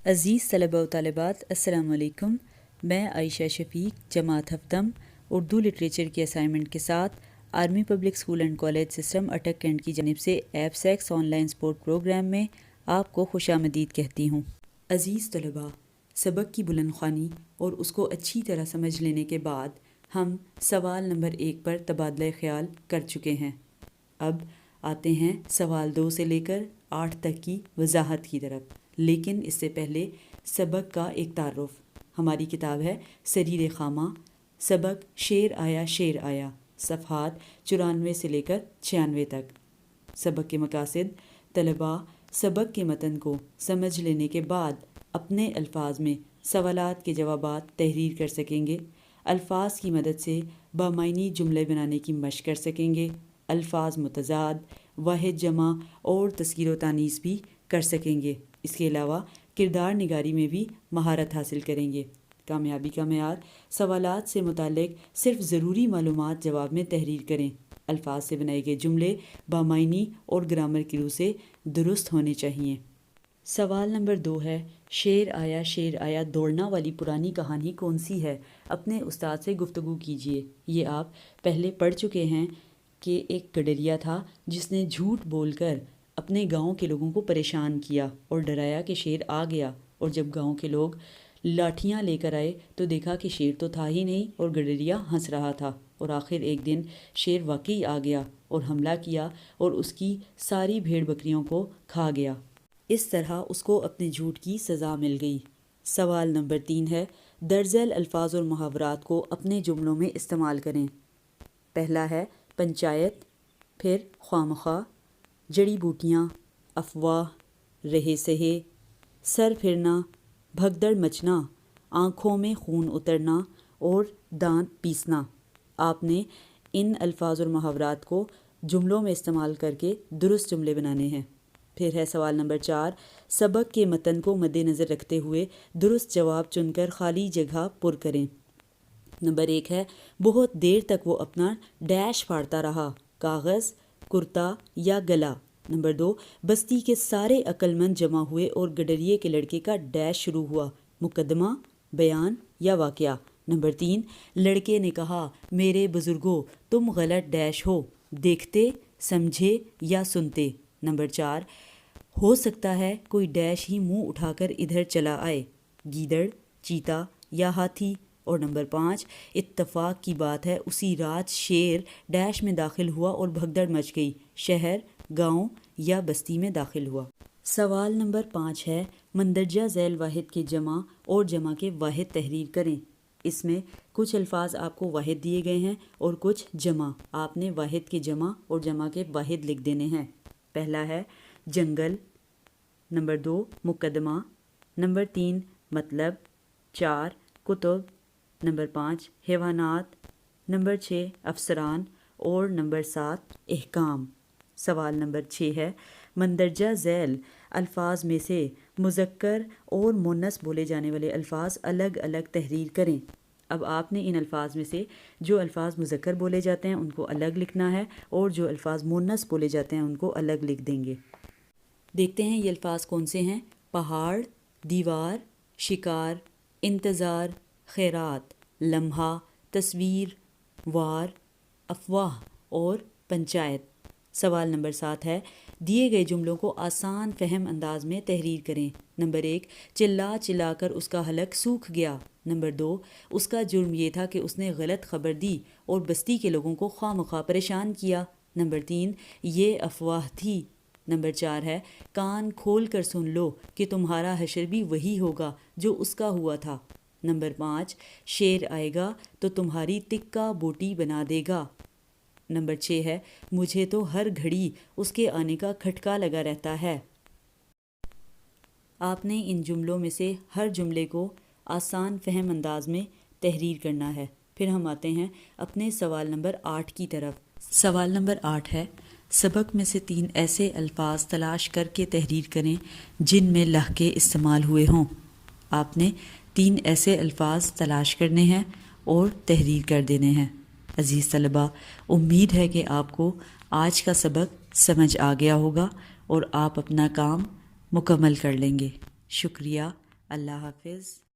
عزیز طلباء و طالبات، السلام علیکم۔ میں عائشہ شفیق جماعت ہفتم اردو لٹریچر کی اسائنمنٹ کے ساتھ army public school and college system Attock cantt کی جانب سے APSACS online support program میں آپ کو خوش آمدید کہتی ہوں۔ عزیز طلباء، سبق کی بلند خوانی اور اس کو اچھی طرح سمجھ لینے کے بعد ہم سوال نمبر 1 پر تبادلہ خیال کر چکے ہیں۔ اب آتے ہیں سوال 2 سے لے کر 8 تک کی وضاحت کی طرف، لیکن اس سے پہلے سبق کا ایک تعارف۔ ہماری کتاب ہے سریر خامہ، سبق شعر آیا شعر آیا، صفحات 94 سے لے کر 96 تک۔ سبق کے مقاصد: طلباء سبق کے متن کو سمجھ لینے کے بعد اپنے الفاظ میں سوالات کے جوابات تحریر کر سکیں گے، الفاظ کی مدد سے بامعنی جملے بنانے کی مشق کر سکیں گے، الفاظ متضاد، واحد جمع اور تذکیر و تانیث بھی کر سکیں گے۔ اس کے علاوہ کردار نگاری میں بھی مہارت حاصل کریں گے۔ کامیابی کا معیار: سوالات سے متعلق صرف ضروری معلومات جواب میں تحریر کریں، الفاظ سے بنائے گئے جملے بامعنی اور گرامر کی روح سے درست ہونے چاہئیں۔ سوال نمبر 2 ہے، شعر آیا دوڑنا والی پرانی کہانی کون سی ہے؟ اپنے استاد سے گفتگو کیجیے۔ یہ آپ پہلے پڑھ چکے ہیں کہ ایک گڈریا تھا جس نے جھوٹ بول کر اپنے گاؤں کے لوگوں کو پریشان کیا اور ڈرایا کہ شیر آ گیا، اور جب گاؤں کے لوگ لاٹھیاں لے کر آئے تو دیکھا کہ شیر تو تھا ہی نہیں اور گڈریا ہنس رہا تھا، اور آخر ایک دن شیر واقعی آ گیا اور حملہ کیا اور اس کی ساری بھیڑ بکریوں کو کھا گیا۔ اس طرح اس کو اپنے جھوٹ کی سزا مل گئی۔ سوال نمبر 3 ہے، درج ذیل الفاظ اور محاورات کو اپنے جملوں میں استعمال کریں۔ پہلا ہے پنچایت، پھر خواہ مخواہ، جڑی بوٹیاں، افواہ، رہے سہے، سر پھرنا، بھگدڑ مچنا، آنکھوں میں خون اترنا اور دانت پیسنا۔ آپ نے ان الفاظ اور محاورات کو جملوں میں استعمال کر کے درست جملے بنانے ہیں۔ پھر ہے سوال نمبر 4، سبق کے متن کو مد نظر رکھتے ہوئے درست جواب چن کر خالی جگہ پر کریں۔ نمبر 1 ہے، بہت دیر تک وہ اپنا ڈیش پھاڑتا رہا، کاغذ، کرتا یا گلا۔ نمبر 2، بستی کے سارے عقل مند جمع ہوئے اور گڈریے کے لڑکے کا ڈیش شروع ہوا، مقدمہ، بیان یا واقعہ۔ نمبر 3، لڑکے نے کہا، میرے بزرگوں تم غلط ڈیش ہو، دیکھتے، سمجھے یا سنتے۔ نمبر 4، ہو سکتا ہے کوئی ڈیش ہی منہ اٹھا کر ادھر چلا آئے، گیدڑ، چیتا یا ہاتھی۔ اور نمبر 5، اتفاق کی بات ہے اسی رات شیر ڈیش میں داخل ہوا اور بھگدڑ مچ گئی، شہر، گاؤں یا بستی میں داخل ہوا۔ سوال نمبر 5 ہے، مندرجہ ذیل واحد کے جمع اور جمع کے واحد تحریر کریں۔ اس میں کچھ الفاظ آپ کو واحد دیے گئے ہیں اور کچھ جمع۔ آپ نے واحد کے جمع اور جمع کے واحد لکھ دینے ہیں۔ پہلا ہے جنگل، نمبر 2 مقدمہ، نمبر 3 مطلب، 4 کتب، نمبر 5 حیوانات، نمبر 6 افسران اور نمبر 7 احکام۔ سوال نمبر 6 ہے، مندرجہ ذیل الفاظ میں سے مذکر اور مؤنث بولے جانے والے الفاظ الگ الگ تحریر کریں۔ اب آپ نے ان الفاظ میں سے جو الفاظ مذکر بولے جاتے ہیں ان کو الگ لکھنا ہے اور جو الفاظ مؤنث بولے جاتے ہیں ان کو الگ لکھ دیں گے۔ دیکھتے ہیں یہ الفاظ کون سے ہیں۔ پہاڑ، دیوار، شکار، انتظار، خیرات، لمحہ، تصویر، وار، افواہ اور پنچایت۔ سوال نمبر 7 ہے، دیے گئے جملوں کو آسان فہم انداز میں تحریر کریں۔ نمبر 1، چلا چلا کر اس کا حلق سوکھ گیا۔ نمبر 2، اس کا جرم یہ تھا کہ اس نے غلط خبر دی اور بستی کے لوگوں کو خواہ مخواہ پریشان کیا۔ نمبر 3، یہ افواہ تھی۔ نمبر 4 ہے، کان کھول کر سن لو کہ تمہارا حشر بھی وہی ہوگا جو اس کا ہوا تھا۔ نمبر 5، شیر آئے گا تو تمہاری تکہ بوٹی بنا دے گا۔ نمبر 6 ہے، مجھے تو ہر گھڑی اس کے آنے کا کھٹکا لگا رہتا ہے۔ آپ نے ان جملوں میں سے ہر جملے کو آسان فہم انداز میں تحریر کرنا ہے۔ پھر ہم آتے ہیں اپنے سوال نمبر 8 کی طرف۔ سوال نمبر 8 ہے، سبق میں سے 3 ایسے الفاظ تلاش کر کے تحریر کریں جن میں لہجے استعمال ہوئے ہوں۔ آپ نے 3 ایسے الفاظ تلاش کرنے ہیں اور تحریر کر دینے ہیں۔ عزیز طلباء، امید ہے کہ آپ کو آج کا سبق سمجھ آ گیا ہوگا اور آپ اپنا کام مکمل کر لیں گے۔ شکریہ۔ اللہ حافظ.